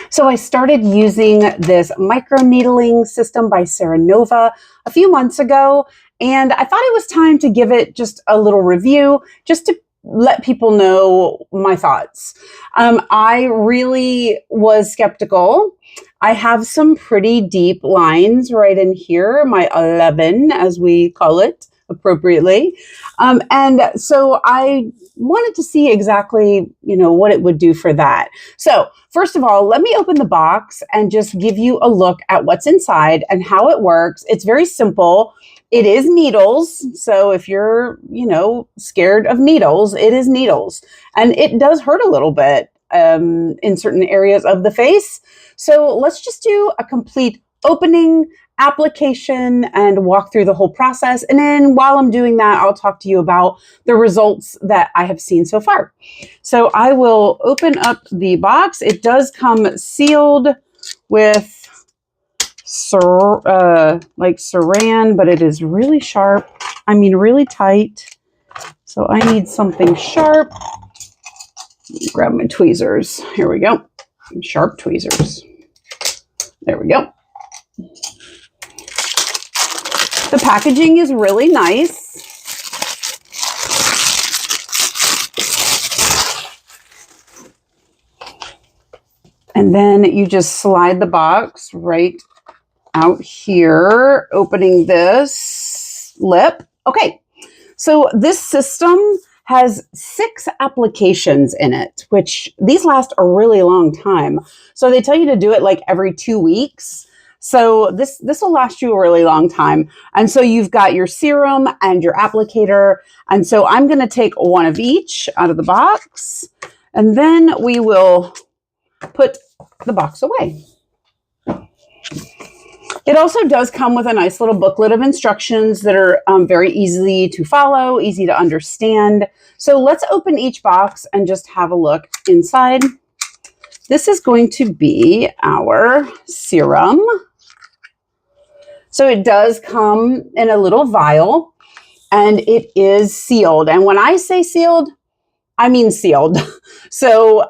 So I started using this micro needling system by Ceranova a few months ago, and I thought it was time to give it just a little review, just to let people know my thoughts. I really was skeptical. I have some pretty deep lines right in here, my 11, as we call it appropriately. And so I wanted to see exactly, what it would do for that. So first of all, let me open the box and just give you a look at what's inside and how it works. It's very simple. It is needles. So if you're, scared of needles, it is needles. And it does hurt a little bit in certain areas of the face. So let's just do a complete opening, application, and walk through the whole process. And then while I'm doing that, I'll talk to you about the results that I have seen so far. So I will open up the box. It does come sealed with like saran, but it is really sharp. Really tight. So I need something sharp. Grab my tweezers. Here we go. Sharp tweezers. There we go. The packaging is really nice. And then you just slide the box right out here, opening this lip. Okay, so this system has 6 applications in it, which these last a really long time. So they tell you to do it like every 2 weeks. So this will last you a really long time. And so you've got your serum and your applicator. And so I'm going to take one of each out of the box, and then we will put the box away. It also does come with a nice little booklet of instructions that are very easy to follow, easy to understand. So let's open each box and just have a look inside. This is going to be our serum. So it does come in a little vial, and it is sealed. And when I say sealed, I mean sealed. So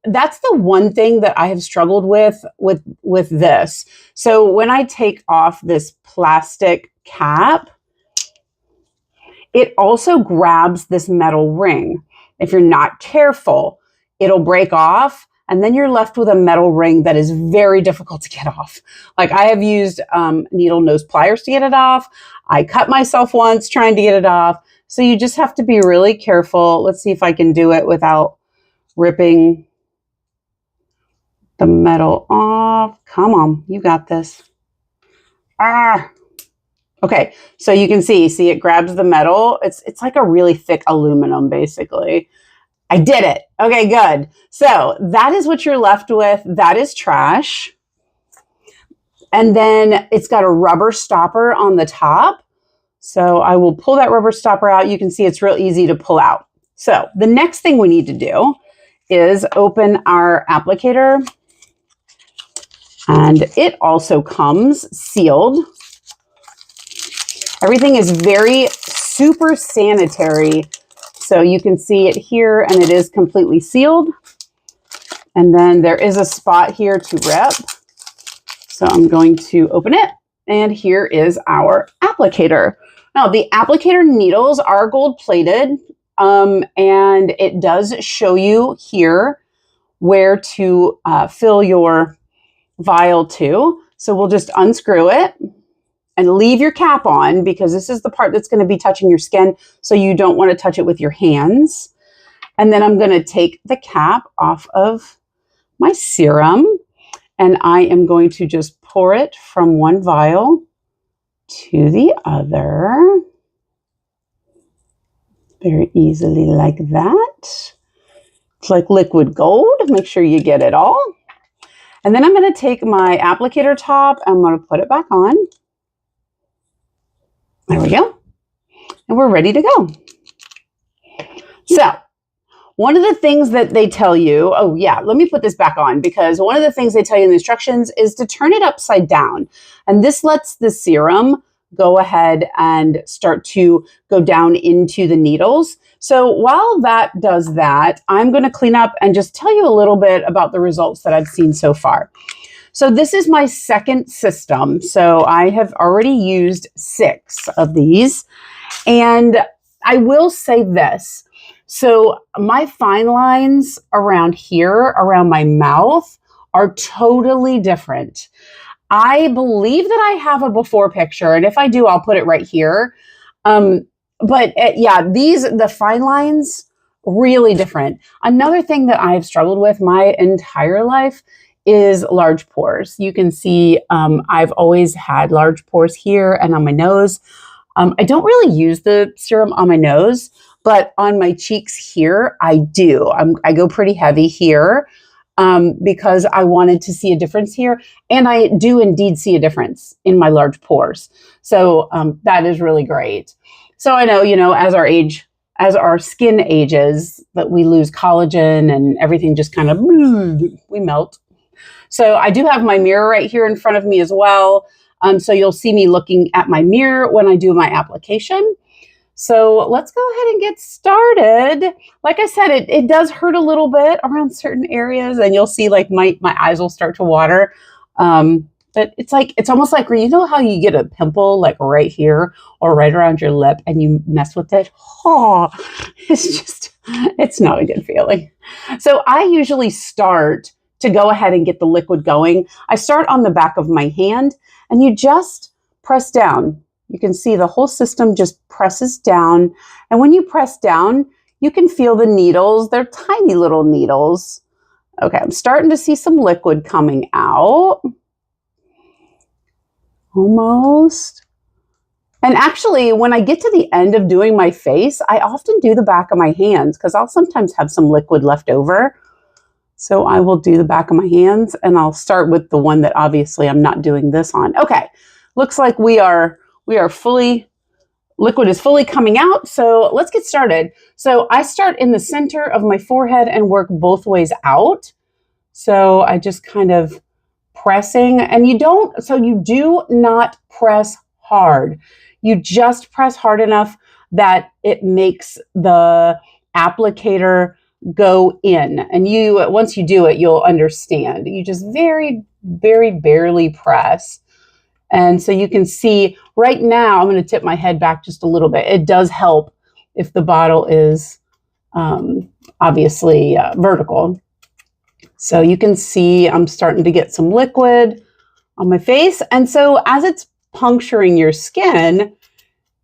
that's the one thing that I have struggled with this. So when I take off this plastic cap, it also grabs this metal ring. If you're not careful, it'll break off, and then you're left with a metal ring that is very difficult to get off. Like, I have used needle nose pliers to get it off. I cut myself once trying to get it off. So you just have to be really careful. Let's see if I can do it without ripping the metal off. Come on, you got this. Okay, so you can see it grabs the metal. It's like a really thick aluminum, basically. I did it. Okay, good. So that is what you're left with. That is trash. And then it's got a rubber stopper on the top. So I will pull that rubber stopper out. You can see it's real easy to pull out. So the next thing we need to do is open our applicator. And it also comes sealed. Everything is very super sanitary. So you can see it here, and it is completely sealed. And then there is a spot here to rip. So I'm going to open it, and here is our applicator. Now, the applicator needles are gold plated, and it does show you here where to fill your vial to. So we'll just unscrew it and leave your cap on, because this is the part that's going to be touching your skin, so you don't want to touch it with your hands. And then I'm going to take the cap off of my serum, and I am going to just pour it from one vial to the other. Very easily like that. It's like liquid gold. Make sure you get it all. And then I'm going to take my applicator top, I'm going to put it back on. There we go. And we're ready to go. So one of the things that they tell you, oh yeah, let me put this back on, because one of the things they tell you in the instructions is to turn it upside down. And this lets the serum go ahead and start to go down into the needles. So while that does that, I'm going to clean up and just tell you a little bit about the results that I've seen so far. So this is my second system. So I have already used 6 of these. And I will say this. So my fine lines around here, around my mouth, are totally different. I believe that I have a before picture. And if I do, I'll put it right here. Yeah, the fine lines, really different. Another thing that I've struggled with my entire life is large pores. You can see I've always had large pores here and on my nose. I don't really use the serum on my nose, but on my cheeks here, I do. I go pretty heavy here because I wanted to see a difference here. And I do indeed see a difference in my large pores. So that is really great. So I know, as our skin ages, that we lose collagen and everything just kind of, we melt. So I do have my mirror right here in front of me as well. So you'll see me looking at my mirror when I do my application. So let's go ahead and get started. Like I said, it does hurt a little bit around certain areas, and you'll see like my eyes will start to water. But it's almost like, you know how you get a pimple like right here or right around your lip and you mess with it? Oh, it's not a good feeling. So I usually start to go ahead and get the liquid going. I start on the back of my hand and you just press down. You can see the whole system just presses down. And when you press down, you can feel the needles. They're tiny little needles. Okay, I'm starting to see some liquid coming out. Almost. And actually, when I get to the end of doing my face, I often do the back of my hands because I'll sometimes have some liquid left over. So I will do the back of my hands, and I'll start with the one that obviously I'm not doing this on. Okay, looks like we are fully, liquid is fully coming out. So let's get started. So I start in the center of my forehead and work both ways out. So I just kind of pressing, and you do not press hard. You just press hard enough that it makes the applicator go in. And once you do it, you'll understand. You just very, very barely press. And so you can see right now, I'm going to tip my head back just a little bit. It does help if the bottle is obviously vertical. So you can see I'm starting to get some liquid on my face. And so as it's puncturing your skin,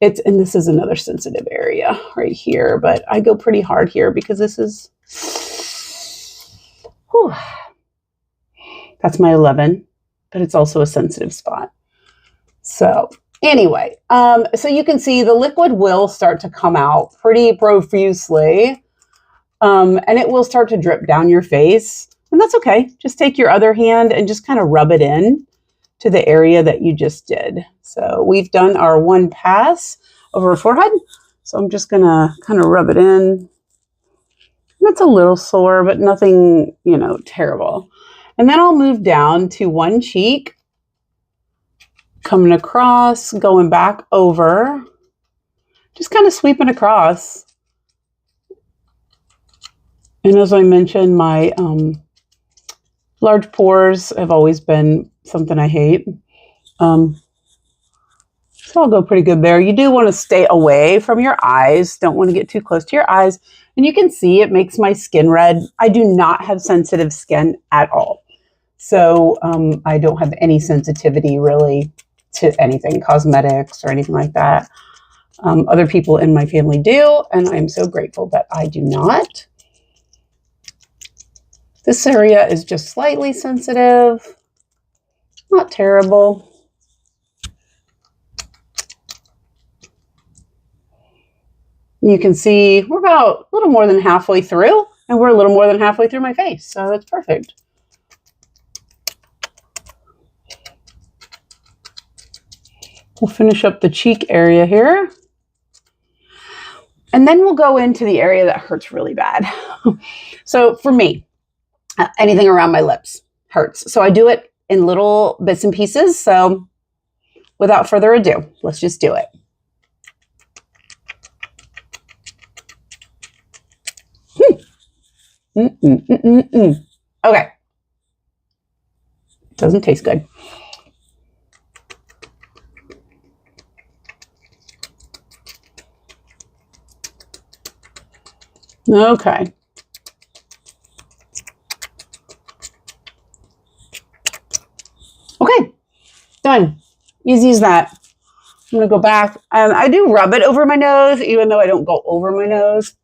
and this is another sensitive area right here, but I go pretty hard here because this is, that's my 11, but it's also a sensitive spot. So anyway, so you can see the liquid will start to come out pretty profusely, and it will start to drip down your face. And that's okay. Just take your other hand and just kind of rub it in to the area that you just did. So we've done our one pass over our forehead. So I'm just going to kind of rub it in. It's a little sore, but nothing, terrible. And then I'll move down to one cheek, coming across, going back over, just kind of sweeping across. And as I mentioned, my large pores have always been something I hate. So I'll go pretty good there. You do want to stay away from your eyes. Don't want to get too close to your eyes. And you can see it makes my skin red. I do not have sensitive skin at all. So I don't have any sensitivity really to anything, cosmetics or anything like that. Other people in my family do, and I'm so grateful that I do not. This area is just slightly sensitive, not terrible. You can see we're about a little more than halfway through, and we're a little more than halfway through my face, so that's perfect. We'll finish up the cheek area here. And then we'll go into the area that hurts really bad. So for me, anything around my lips hurts. So I do it in little bits and pieces. So without further ado, let's just do it. Okay. Doesn't taste good. Okay. Okay, done. Easy as that. I'm going to go back. I do rub it over my nose, even though I don't go over my nose.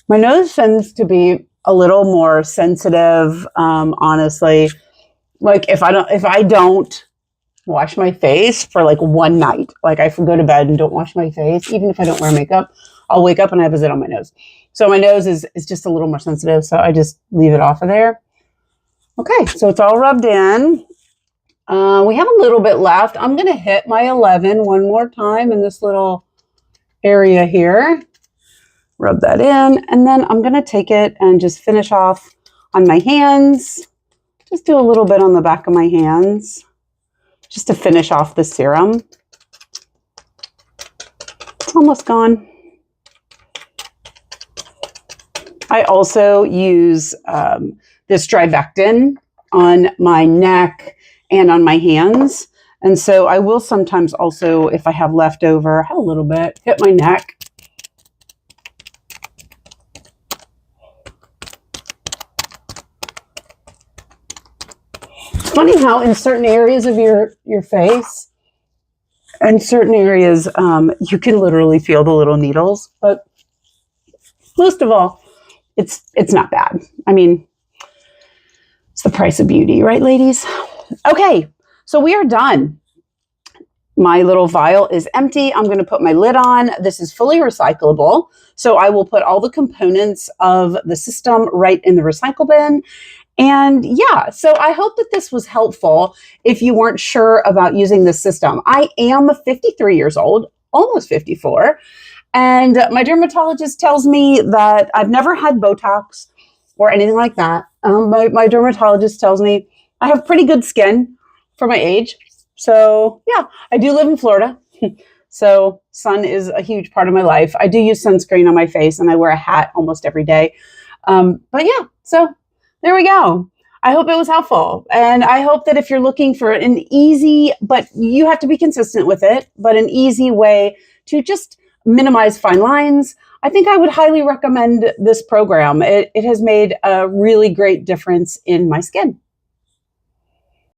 My nose tends to be a little more sensitive, honestly. Like if I don't wash my face for like one night, like I go to bed and don't wash my face, even if I don't wear makeup, I'll wake up and I have a zit on my nose. So my nose is just a little more sensitive, so I just leave it off of there. Okay, so it's all rubbed in. We have a little bit left. I'm going to hit my 11 one more time in this little area here. Rub that in, and then I'm going to take it and just finish off on my hands. Just do a little bit on the back of my hands, just to finish off the serum. It's almost gone. I also use this Drivectin on my neck and on my hands. And so I will sometimes also, if I have leftover, have a little bit, hit my neck. It's funny how in certain areas of your face, and certain areas, you can literally feel the little needles, but most of all, it's not bad. I mean, it's the price of beauty, right, ladies? Okay, so we are done. My little vial is empty. I'm going to put my lid on. This is fully recyclable. So I will put all the components of the system right in the recycle bin. And yeah, so I hope that this was helpful if you weren't sure about using this system. I am 53 years old, almost 54. And my dermatologist tells me that I've never had Botox or anything like that. My dermatologist tells me I have pretty good skin for my age. So yeah, I do live in Florida. So sun is a huge part of my life. I do use sunscreen on my face and I wear a hat almost every day. But yeah, so there we go. I hope it was helpful. And I hope that if you're looking for an easy, but you have to be consistent with it, but an easy way to just minimize fine lines, I think I would highly recommend this program. It has made a really great difference in my skin.